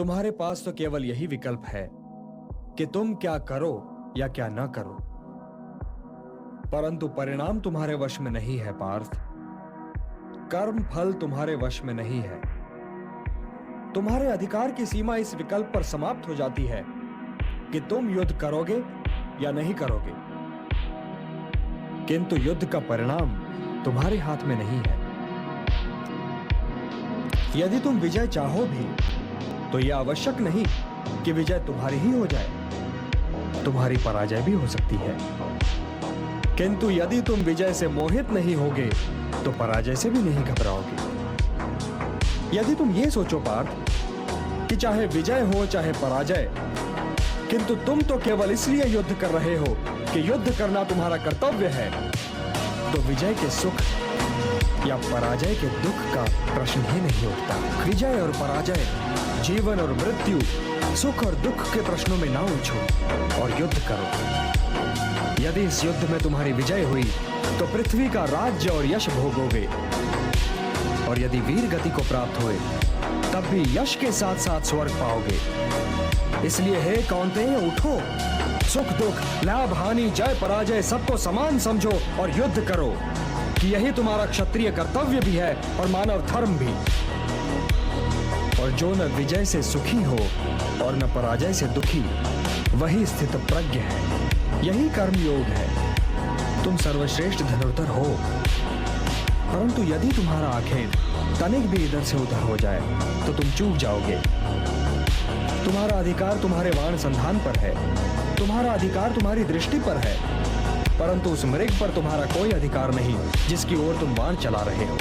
तुम्हारे पास तो केवल यही विकल्प है कि तुम क्या करो या क्या ना करो, परंतु परिणाम तुम्हारे वश में नहीं है पार्थ। कर्म फल तुम्हारे वश में नहीं है। तुम्हारे अधिकार की सीमा इस विकल्प पर समाप्त हो जाती है कि तुम युद्ध करोगे या नहीं करोगे, किंतु युद्ध का परिणाम तुम्हारे हाथ में नहीं है। यदि तुम विजय चाहो भी तो यह आवश्यक नहीं कि विजय तुम्हारी ही हो जाए, तुम्हारी पराजय भी हो सकती है। किंतु यदि तुम विजय से मोहित नहीं होगे तो पराजय से भी नहीं घबराओगे। यदि तुम ये सोचो पार्थ कि चाहे विजय हो चाहे पराजय, किंतु तुम तो केवल इसलिए युद्ध कर रहे हो कि युद्ध करना तुम्हारा कर्तव्य है, तो विजय के सुख या पराजय के दुख का प्रश्न ही नहीं उठता। विजय और पराजय, जीवन और मृत्यु, सुख और दुख के प्रश्नों में ना उलझो और युद्ध करो। यदि इस युद्ध में तुम्हारी विजय हुई तो पृथ्वी का राज्य और यश भोगोगे, और यदि वीर गति को प्राप्त हुए तब भी यश के साथ साथ स्वर्ग पाओगे। इसलिए हे कौन्तेय, उठो, सुख दुख, लाभ हानि, जय पराजय सबको समान समझो और युद्ध करो, कि यही तुम्हारा क्षत्रिय कर्तव्य भी है और मानव धर्म भी। और जो न विजय से सुखी हो और न पराजय से दुखी, वही स्थित प्रज्ञ है, यही कर्म योग है। तुम सर्वश्रेष्ठ धनुर्धर हो, परंतु यदि तुम्हारा आखेट तनिक भी इधर से उधर हो जाए तो तुम चूक जाओगे। तुम्हारा अधिकार तुम्हारे बाण संधान पर है, तुम्हारा अधिकार तुम्हारी दृष्टि पर है, परंतु उस मृग पर तुम्हारा कोई अधिकार नहीं जिसकी ओर तुम बाण चला रहे हो।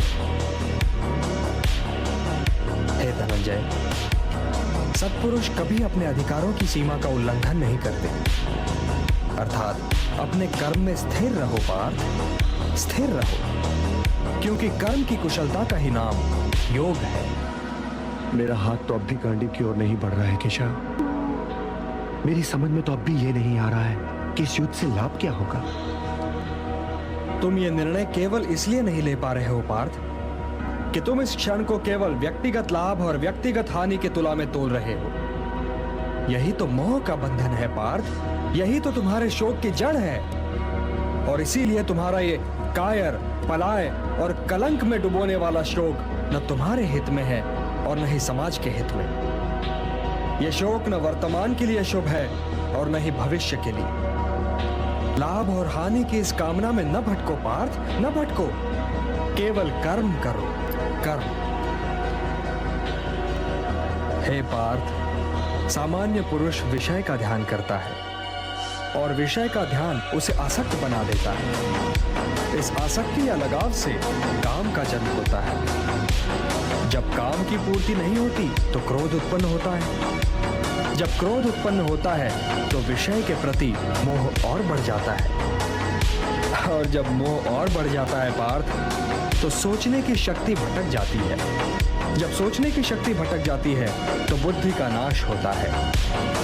हे धनंजय, सत्पुरुष कभी अपने अधिकारों की सीमा का उल्लंघन नहीं करते। अर्थात अपने कर्म में स्थिर रहो पार्थ, स्थिर रहो, क्योंकि कर्म की कुशलता का ही नाम योग है। मेरा हाथ तो अब भी गांडीव की ओर नहीं बढ़ रहा है केशव। मेरी समझ में तो अब भी ये नहीं आ रहा है कि इस युद्ध से लाभ क्या होगा। तुम ये निर्णय केवल इसलिए नहीं ले पा रहे हो पार्थ कि तुम इस क्षण को केवल व्यक्तिगत लाभ और व्यक्तिगत हानि के तुला में तोल रहे हो। यही तो मोह का बंधन है पार्थ, यही तो तुम्हारे शोक की जड़ है, और इसीलिए तुम्हारा ये कायर, पलाय और कलंक में डुबोने वाला शोक न तुम्हारे हित में है और न ही समाज के हित में। यह शोक न वर्तमान के लिए शुभ है और न ही भविष्य के लिए। लाभ और हानि की इस कामना में न भटको पार्थ, न भटको, केवल कर्म करो, कर्म। हे पार्थ, सामान्य पुरुष विषय का ध्यान करता है और विषय का ध्यान उसे आसक्त बना देता है। इस आसक्ति या लगाव से काम का जन्म होता है। जब काम की पूर्ति नहीं होती तो क्रोध उत्पन्न होता है। जब क्रोध उत्पन्न होता है तो विषय के प्रति मोह और बढ़ जाता है, और जब मोह और बढ़ जाता है पार्थ, तो सोचने की शक्ति भटक जाती है। जब सोचने की शक्ति भटक जाती है तो बुद्धि का नाश होता है,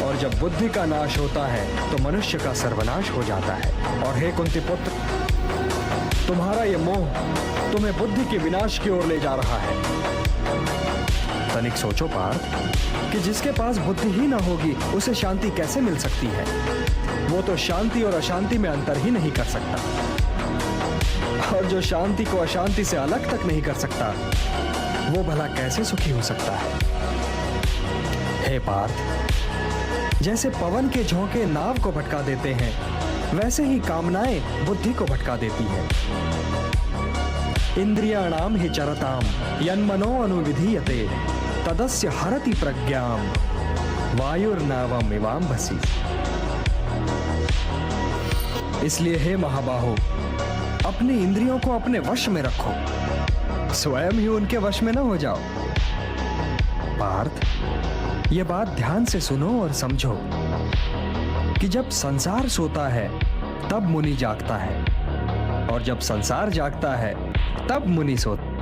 और जब बुद्धि का नाश होता है तो मनुष्य का सर्वनाश हो जाता है। और हे कुंती पुत्र, तुम्हारा ये मोह तुम्हें बुद्धि के विनाश की ओर ले जा रहा है। तनिक सोचो पार्थ कि जिसके पास बुद्धि ही ना होगी उसे शांति कैसे मिल सकती है। वो तो शांति और अशांति में अंतर ही नहीं कर सकता, और जो शांति को अशांति से अलग तक नहीं कर सकता वो भला कैसे सुखी हो सकता है। हे पार्थ, जैसे पवन के झोंके नाव को भटका देते हैं, वैसे ही कामनाएं बुद्धि को भटका देती हैं। इंद्रियाणाम हि चरताम यन्मनो अनुविधीयते तदस्य हरति प्रज्ञाम वायुर्नावम इवाम्भसि। इसलिए हे महाबाहो, अपनी इंद्रियों को अपने वश में रखो, स्वयं ही उनके वश में न हो जाओ। पार्थ, ये बात ध्यान से सुनो और समझो कि जब संसार सोता है तब मुनि जागता है, और जब संसार जागता है तब मुनि सोता है।